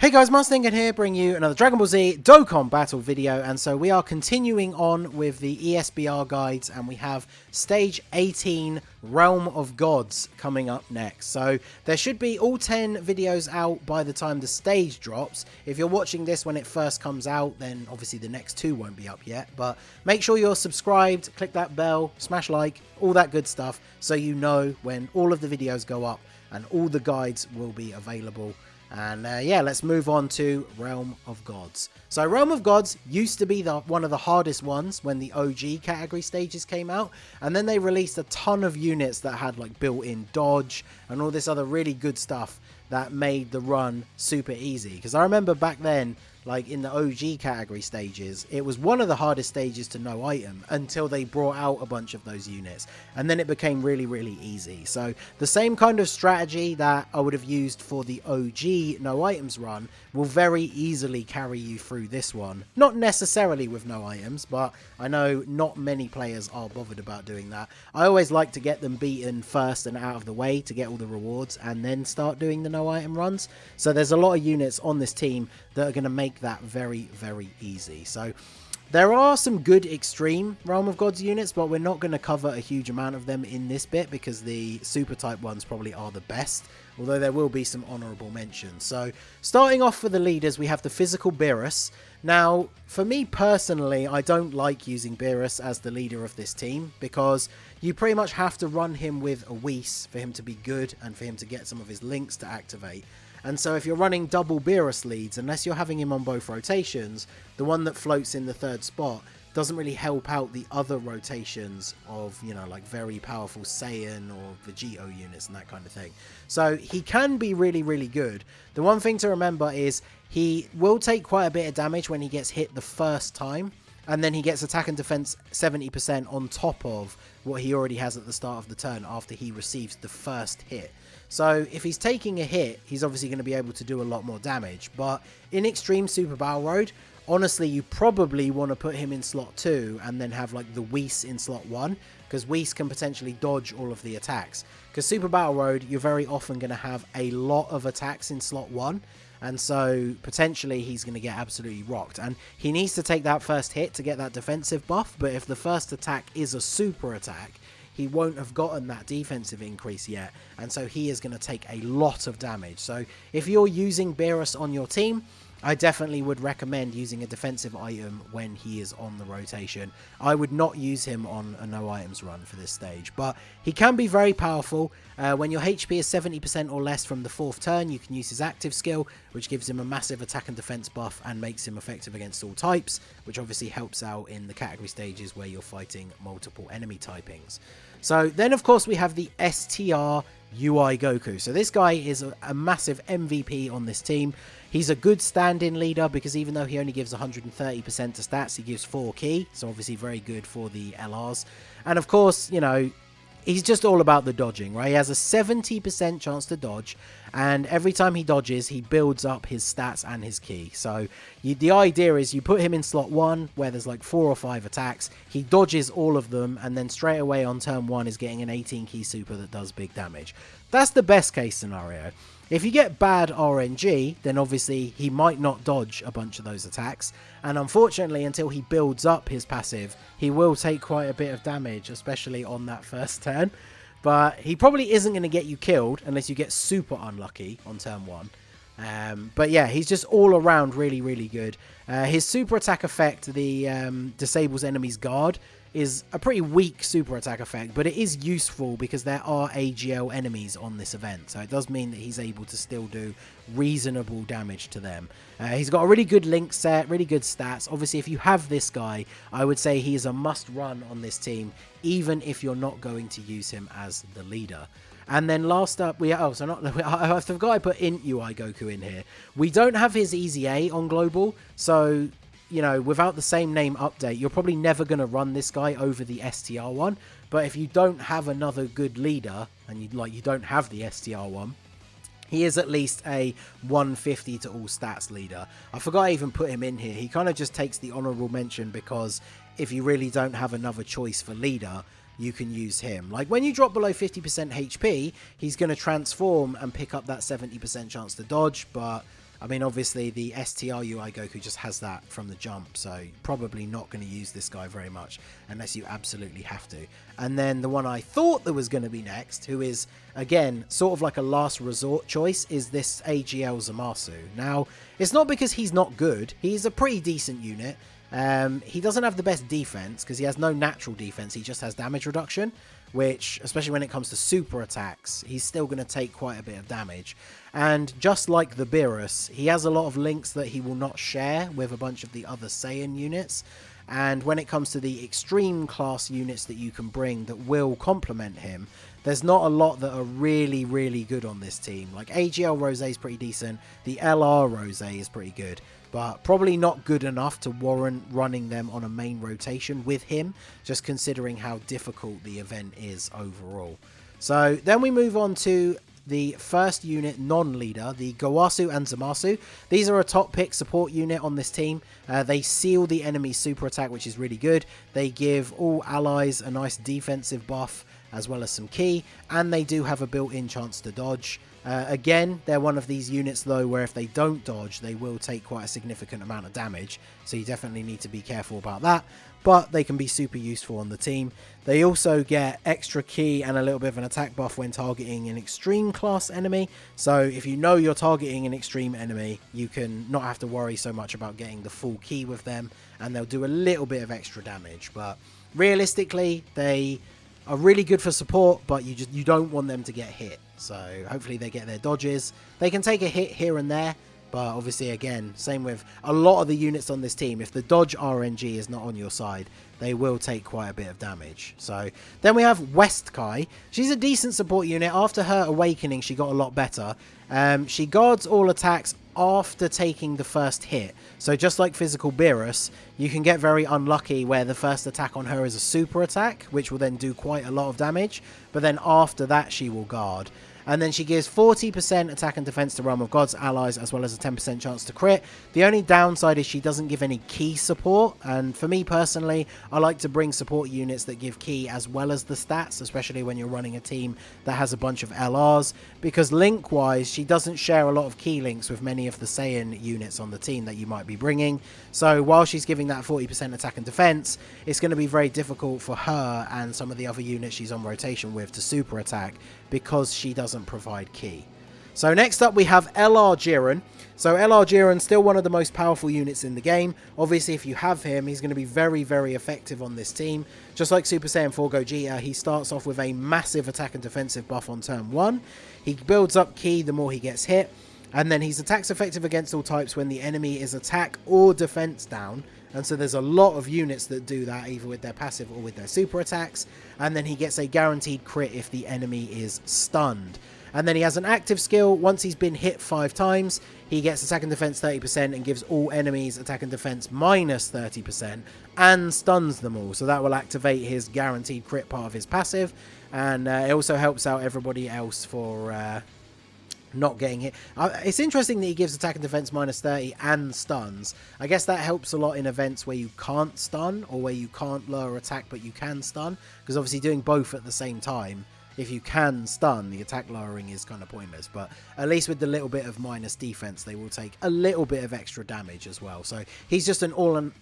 Hey guys, Master here, bringing you another Dragon Ball Z Dokkan battle video, and so we are continuing on with the ESBR guides, and we have Stage 18 Realm of Gods coming up next. So there should be all 10 videos out by the time the stage drops. If you're watching this when it first comes out, then obviously the next 2 won't be up yet, but make sure you're subscribed, click that bell, smash like, all that good stuff, so you know when all of the videos go up and all the guides will be available. And yeah, let's move on to Realm of Gods. So Realm of Gods used to be one of the hardest ones when the OG category stages came out. And then they released a ton of units that had like built-in dodge and all this other really good stuff that made the run super easy. Because I remember back then, like in the OG category stages, it was one of the hardest stages to no item until they brought out a bunch of those units, and then it became really, really easy. So the same kind of strategy that I would have used for the OG no items run will very easily carry you through this one. Not necessarily with no items, but I know not many players are bothered about doing that. I always like to get them beaten first and out of the way to get all the rewards and then start doing the no item runs. So there's a lot of units on this team that are going to make that very, very easy. So there are some good extreme Realm of Gods units, but we're not going to cover a huge amount of them in this bit because the super type ones probably are the best, although there will be some honorable mentions. So starting off for the leaders, we have the physical Beerus. Now, for me personally, I don't like using Beerus as the leader of this team because you pretty much have to run him with a Whis for him to be good and for him to get some of his links to activate. And so if you're running double Beerus leads, unless you're having him on both rotations, the one that floats in the third spot doesn't really help out the other rotations of, you know, like very powerful Saiyan or Vegeta units and that kind of thing. So he can be really, really good. The one thing to remember is he will take quite a bit of damage when he gets hit the first time, and then he gets attack and defense 70% on top of what he already has at the start of the turn after he receives the first hit. So if he's taking a hit, he's obviously going to be able to do a lot more damage. But in Extreme Super Battle Road, honestly, you probably want to put him in slot 2 and then have like the Whis in slot 1, because Whis can potentially dodge all of the attacks. Because Super Battle Road, you're very often going to have a lot of attacks in slot 1. And so potentially he's going to get absolutely rocked. And he needs to take that first hit to get that defensive buff. But if the first attack is a super attack, he won't have gotten that defensive increase yet, and so he is going to take a lot of damage. So if you're using Beerus on your team, I definitely would recommend using a defensive item when he is on the rotation. I would not use him on a no items run for this stage, but he can be very powerful. When your HP is 70% or less from the 4th turn, you can use his active skill, which gives him a massive attack and defense buff and makes him effective against all types, which obviously helps out in the category stages where you're fighting multiple enemy typings. So then, of course, we have the STR Goku. So this guy is a massive MVP on this team. He's a good stand-in leader because even though he only gives 130% to stats, he gives 4 ki. So obviously very good for the LRs. And of course, you know, he's just all about the dodging, right? He has a 70% chance to dodge, and every time he dodges, he builds up his stats and his ki. So the idea is you put him in slot 1, where there's like 4 or 5 attacks, he dodges all of them, and then straight away on turn 1 is getting an 18 ki super that does big damage. That's the best case scenario. If you get bad RNG, then obviously he might not dodge a bunch of those attacks, and unfortunately until he builds up his passive, he will take quite a bit of damage, especially on that first turn. But he probably isn't going to get you killed unless you get super unlucky on turn 1. But yeah, he's just all around really, really good. His super attack effect, the disables enemy's guard, is a pretty weak super attack effect, but it is useful because there are AGL enemies on this event, so it does mean that he's able to still do reasonable damage to them. He's got a really good link set, really good stats. Obviously, if you have this guy, I would say he is a must-run on this team, even if you're not going to use him as the leader. And then last up, I forgot I put INT God Goku in here. We don't have his Easy A on Global, so you know, without the same name update, you're probably never going to run this guy over the STR one. But if you don't have another good leader, and you don't have the STR one, he is at least a 150 to all stats leader. I forgot I even put him in here. He kind of just takes the honorable mention because if you really don't have another choice for leader, you can use him. Like when you drop below 50% HP, he's going to transform and pick up that 70% chance to dodge, but I mean, obviously the STR Goku just has that from the jump, so probably not going to use this guy very much unless you absolutely have to. And then the one I thought that was going to be next, who is, again, sort of like a last resort choice, is this AGL Zamasu. Now, it's not because he's not good. He's a pretty decent unit. He doesn't have the best defense because he has no natural defense. He just has damage reduction, which, especially when it comes to super attacks, he's still going to take quite a bit of damage. And just like the Beerus, he has a lot of links that he will not share with a bunch of the other Saiyan units. And when it comes to the extreme class units that you can bring that will complement him, there's not a lot that are really, really good on this team. Like AGL Rose is pretty decent. The LR Rose is pretty good, but probably not good enough to warrant running them on a main rotation with him, just considering how difficult the event is overall. So then we move on to the first unit non-leader, the Gowasu and Zamasu. These are a top pick support unit on this team. They seal the enemy's super attack, which is really good. They give all allies a nice defensive buff as well as some ki, and they do have a built-in chance to dodge. Again, they're one of these units though where if they don't dodge, they will take quite a significant amount of damage, so you definitely need to be careful about that, but they can be super useful on the team. They also get extra ki and a little bit of an attack buff when targeting an extreme class enemy, so if you know you're targeting an extreme enemy, you can not have to worry so much about getting the full ki with them, and they'll do a little bit of extra damage. But realistically, they are really good for support, but you don't want them to get hit. So hopefully they get their dodges. They can take a hit here and there, but obviously, again, same with a lot of the units on this team. If the dodge RNG is not on your side, they will take quite a bit of damage. So then we have West Kai. She's a decent support unit. After her awakening, she got a lot better. She guards all attacks after taking the first hit. So just like physical Beerus, you can get very unlucky where the first attack on her is a super attack, which will then do quite a lot of damage, but then after that she will guard. And then she gives 40% attack and defense to Realm of God's allies, as well as a 10% chance to crit. The only downside is she doesn't give any ki support, and for me personally, I like to bring support units that give ki as well as the stats, especially when you're running a team that has a bunch of LRs, because link-wise, she doesn't share a lot of ki links with many of the Saiyan units on the team that you might be bringing. So while she's giving that 40% attack and defense, it's going to be very difficult for her and some of the other units she's on rotation with to super attack, because she doesn't provide ki. So next up we have LR Jiren. So LR Jiren, still one of the most powerful units in the game. Obviously if you have him, he's going to be very, very effective on this team. Just like Super Saiyan 4 Gogeta, he starts off with a massive attack and defensive buff on turn 1. He builds up ki the more he gets hit. And then he's attacks effective against all types when the enemy is attack or defense down. And so there's a lot of units that do that, either with their passive or with their super attacks. And then he gets a guaranteed crit if the enemy is stunned. And then he has an active skill. Once he's been hit 5 times, he gets attack and defense 30% and gives all enemies attack and defense minus 30% and stuns them all. So that will activate his guaranteed crit part of his passive. And it also helps out everybody else for not getting hit. It's interesting that he gives attack and defense minus 30 and stuns. I guess that helps a lot in events where you can't stun or where you can't lower attack but you can stun, because obviously doing both at the same time, if you can stun, the attack lowering is kind of pointless. But at least with the little bit of minus defense, they will take a little bit of extra damage as well. So he's just an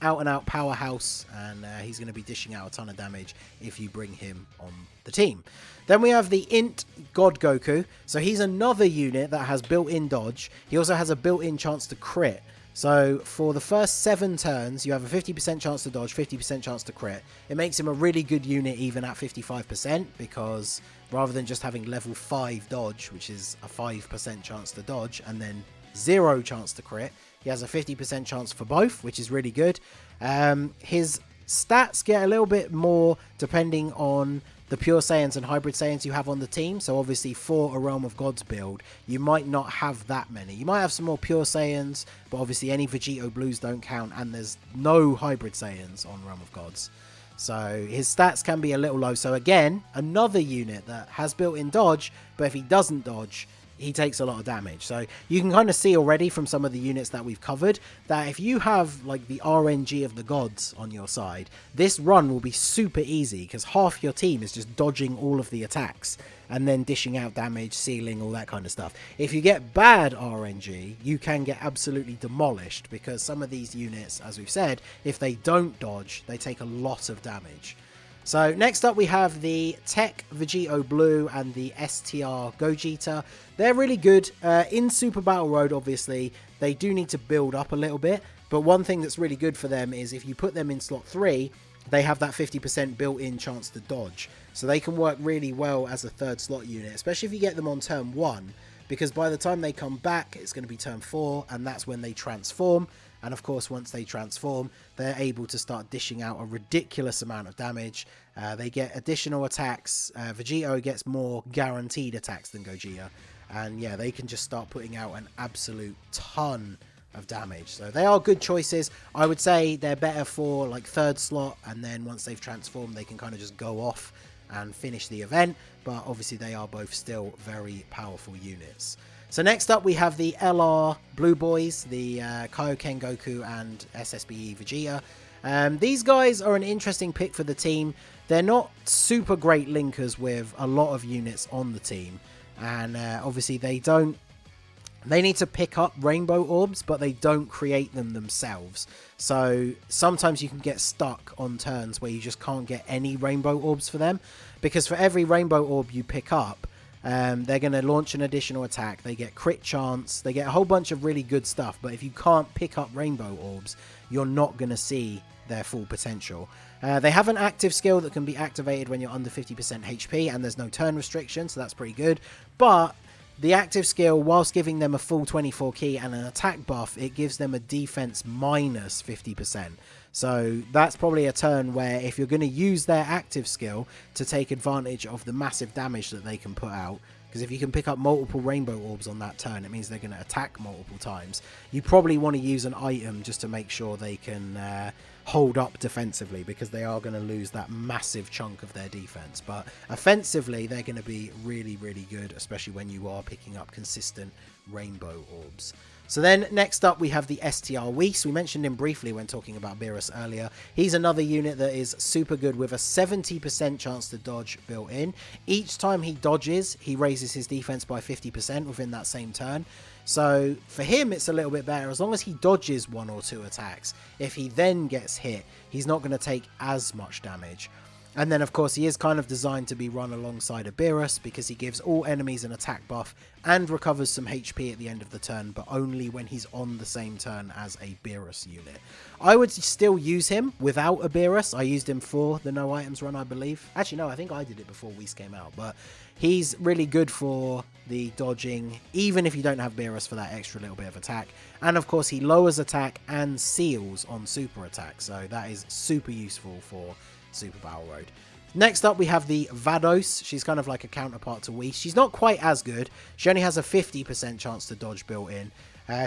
out-and-out powerhouse, and he's going to be dishing out a ton of damage if you bring him on the team. Then we have the INT God Goku. So he's another unit that has built-in dodge. He also has a built-in chance to crit. So for the first 7 turns, you have a 50% chance to dodge, 50% chance to crit. It makes him a really good unit even at 55%, because rather than just having level 5 dodge, which is a 5% chance to dodge, and then 0 chance to crit, he has a 50% chance for both, which is really good. His stats get a little bit more depending on the Pure Saiyans and Hybrid Saiyans you have on the team. So obviously for a Realm of Gods build, you might not have that many. You might have some more Pure Saiyans, but obviously any Vegito Blues don't count, and there's no Hybrid Saiyans on Realm of Gods. So his stats can be a little low. So again, another unit that has built-in dodge, but if he doesn't dodge, he takes a lot of damage. So you can kind of see already from some of the units that we've covered that if you have like the RNG of the gods on your side, this run will be super easy because half your team is just dodging all of the attacks. and then dishing out damage, sealing, all that kind of stuff. If you get bad RNG, you can get absolutely demolished, because some of these units, as we've said, if they don't dodge, they take a lot of damage. So next up we have the Tech Vegeta Blue and the STR Gogeta. They're really good. In Super Battle Road, obviously, they do need to build up a little bit, but one thing that's really good for them is if you put them in slot 3, they have that 50% built-in chance to dodge. So they can work really well as a third slot unit, especially if you get them on turn 1, because by the time they come back, it's going to be turn 4, and that's when they transform. And of course, once they transform, they're able to start dishing out a ridiculous amount of damage. They get additional attacks. Vegeta gets more guaranteed attacks than Gogeta. And yeah, they can just start putting out an absolute ton of damage. So they are good choices. I would say they're better for like third slot, and then once they've transformed, they can kind of just go off and finish the event. But obviously they are both still very powerful units. So next up we have the LR Blue Boys, the Kaioken Goku and SSBE Vegeta. These guys are an interesting pick for the team. They're not super great linkers with a lot of units on the team, and obviously they need to pick up rainbow orbs, but they don't create them themselves. So sometimes you can get stuck on turns where you just can't get any rainbow orbs for them, because for every rainbow orb you pick up, they're going to launch an additional attack, they get crit chance, they get a whole bunch of really good stuff, but if you can't pick up rainbow orbs, you're not going to see their full potential. They have an active skill that can be activated when you're under 50% HP, and there's no turn restriction, so that's pretty good. But the active skill, whilst giving them a full 24 key and an attack buff, it gives them a defense minus 50%. So that's probably a turn where if you're going to use their active skill to take advantage of the massive damage that they can put out, because if you can pick up multiple rainbow orbs on that turn, it means they're going to attack multiple times. You probably want to use an item just to make sure they can hold up defensively, because they are going to lose that massive chunk of their defense. But offensively, they're going to be really, really good, especially when you are picking up consistent rainbow orbs. So then next up we have the STR Weeks. We mentioned him briefly when talking about Beerus earlier. He's another unit that is super good with a 70% chance to dodge built in. Each time he dodges, he raises his defense by 50% within that same turn. So for him, it's a little bit better as long as he dodges 1 or 2 attacks. If he then gets hit, he's not going to take as much damage. And then, of course, he is kind of designed to be run alongside a Beerus, because he gives all enemies an attack buff and recovers some HP at the end of the turn, but only when he's on the same turn as a Beerus unit. I would still use him without a Beerus. I used him for the no items run, I believe. Actually, no, I think I did it before Whis came out, but he's really good for the dodging, even if you don't have Beerus for that extra little bit of attack. And of course, he lowers attack and seals on super attack, so that is super useful for Super Battle Road. Next up we have the Vados. She's kind of like a counterpart to Whis. She's not quite as good. She only has a 50% chance to dodge built in.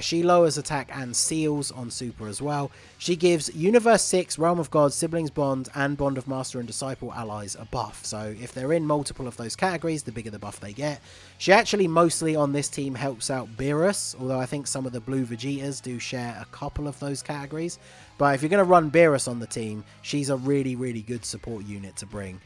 She lowers attack and seals on super as well. She gives Universe 6, Realm of God, Siblings Bond, and Bond of Master and Disciple allies a buff. So if they're in multiple of those categories, the bigger the buff they get. She actually mostly on this team helps out Beerus, although I think some of the blue Vegetas do share a couple of those categories. But if you're going to run Beerus on the team, she's a really, really good support unit to bring.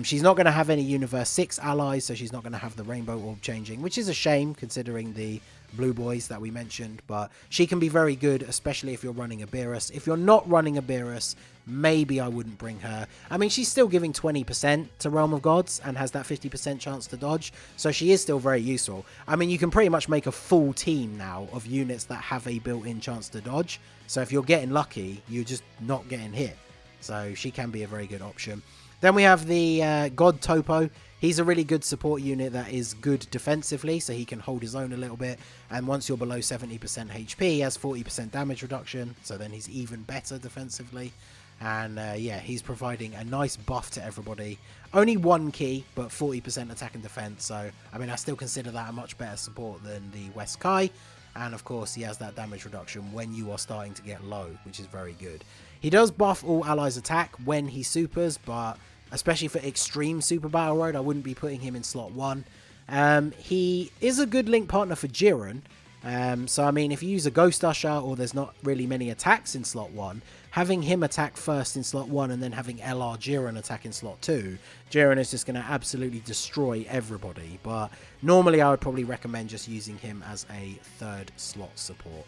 She's not going to have any Universe 6 allies, so she's not going to have the Rainbow Orb changing, which is a shame considering the Blue Boys that we mentioned, but she can be very good, especially if you're running a Beerus. If you're not running a Beerus, maybe I wouldn't bring her. I mean, she's still giving 20% to Realm of Gods and has that 50% chance to dodge, so she is still very useful. I mean, you can pretty much make a full team now of units that have a built-in chance to dodge, so if you're getting lucky, you're just not getting hit. So she can be a very good option. Then we have the God Topo. He's a really good support unit that is good defensively, so he can hold his own a little bit. And once you're below 70% HP, he has 40% damage reduction, so then he's even better defensively. And yeah, he's providing a nice buff to everybody. Only 1 key, but 40% attack and defense. So, I mean, I still consider that a much better support than the West Kai. And of course, he has that damage reduction when you are starting to get low, which is very good. He does buff all allies attack when he supers, but especially for extreme Super Battle Road, I wouldn't be putting him in slot 1. He is a good link partner for Jiren. So, I mean, if you use a Ghost Usher or there's not really many attacks in slot 1, having him attack first in slot 1 and then having LR Jiren attack in slot 2, Jiren is just going to absolutely destroy everybody. But normally I would probably recommend just using him as a third slot support.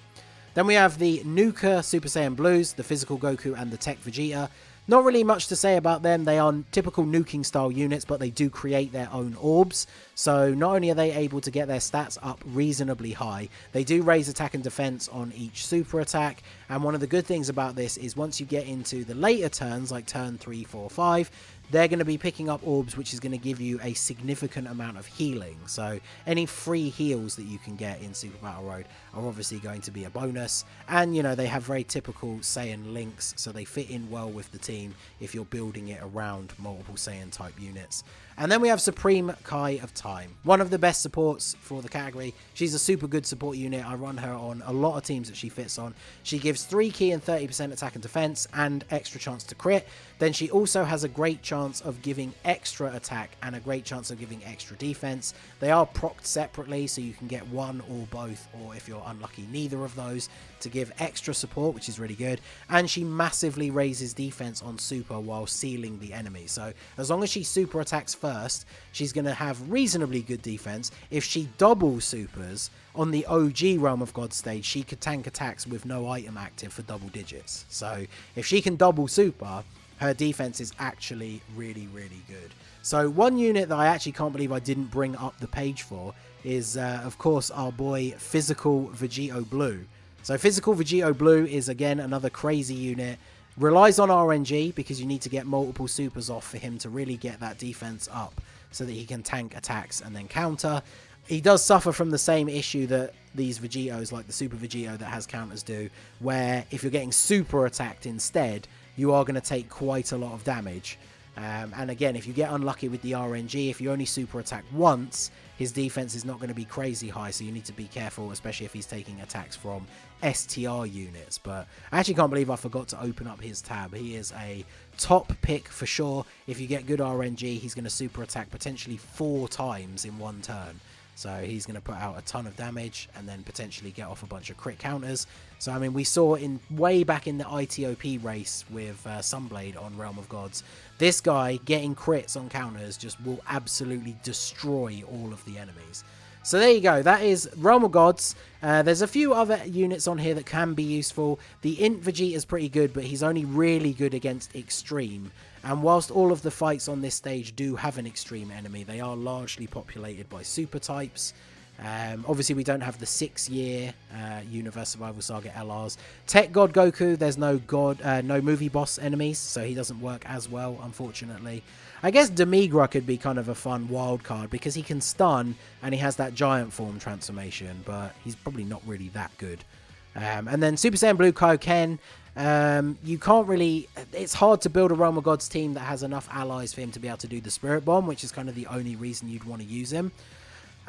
Then we have the Nuka Super Saiyan Blues, the Physical Goku and the Tech Vegeta. Not really much to say about them. They are typical nuking style units, but they do create their own orbs. So not only are they able to get their stats up reasonably high, they do raise attack and defense on each super attack. And one of the good things about this is once you get into the later turns, like turn 3, 4, 5, they're going to be picking up orbs, which is going to give you a significant amount of healing. So any free heals that you can get in Super Battle Road are obviously going to be a bonus. And, you know, they have very typical Saiyan links, so they fit in well with the team if you're building it around multiple Saiyan type units. And then we have Supreme Kai of Time, one of the best supports for the category. She's a super good support unit. I run her on a lot of teams that she fits on. She gives 3 key and 30% attack and defense and extra chance to crit. Then she also has a great chance of giving extra attack and a great chance of giving extra defense. They are procced separately, so you can get one or both, or if you're unlucky, neither of those, to give extra support, which is really good. And she massively raises defense on super while sealing the enemy. So as long as she super attacks first, she's going to have reasonably good defense. If she double supers on the OG Realm of God stage, she could tank attacks with no item active for double digits. So if she can double super, her defense is actually really, really good. So one unit that I actually can't believe I didn't bring up the page for is, of course, our boy Physical Vegeta Blue. So Physical Vegeta Blue is, again, another crazy unit. Relies on RNG because you need to get multiple supers off for him to really get that defense up so that he can tank attacks and then counter. He does suffer from the same issue that these Vegetos, like the Super Vegito that has counters, do, where if you're getting super attacked instead, you are going to take quite a lot of damage. And again, if you get unlucky with the RNG, if you only super attack once, his defense is not going to be crazy high, so you need to be careful, especially if he's taking attacks from STR units. But I actually can't believe I forgot to open up his tab. He is a top pick for sure. If you get good RNG, he's going to super attack potentially 4 times in one turn. So he's going to put out a ton of damage and then potentially get off a bunch of crit counters. So, I mean, we saw way back in the ITOP race with Sunblade on Realm of Gods, this guy getting crits on counters just will absolutely destroy all of the enemies. So there you go. That is Realm of Gods. There's a few other units on here that can be useful. The INT Vegeta is pretty good, but he's only really good against Extreme. And whilst all of the fights on this stage do have an Extreme enemy, they are largely populated by super types. Obviously, we don't have the 6-year Universe Survival Saga LRs. Tech God Goku, there's no movie boss enemies, so he doesn't work as well, unfortunately. I guess Demigra could be kind of a fun wild card because he can stun and he has that giant form transformation, but he's probably not really that good. And then Super Saiyan Blue Kaioken, you can't really... It's hard to build a Realm of Gods team that has enough allies for him to be able to do the Spirit Bomb, which is kind of the only reason you'd want to use him.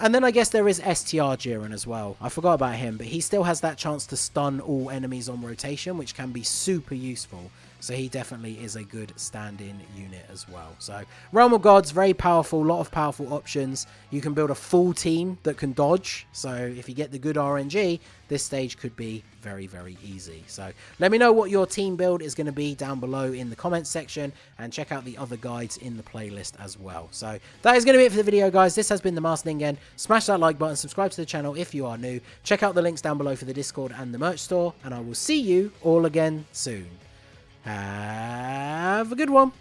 And then I guess there is STR Jiren as well. I forgot about him, but he still has that chance to stun all enemies on rotation, which can be super useful. So he definitely is a good stand-in unit as well. So Realm of Gods, very powerful, a lot of powerful options. You can build a full team that can dodge. So if you get the good RNG, this stage could be very, very easy. So let me know what your team build is going to be down below in the comments section, and check out the other guides in the playlist as well. So that is going to be it for the video, guys. This has been the Master Ningen. Smash that like button, subscribe to the channel if you are new. Check out the links down below for the Discord and the merch store, and I will see you all again soon. Have a good one.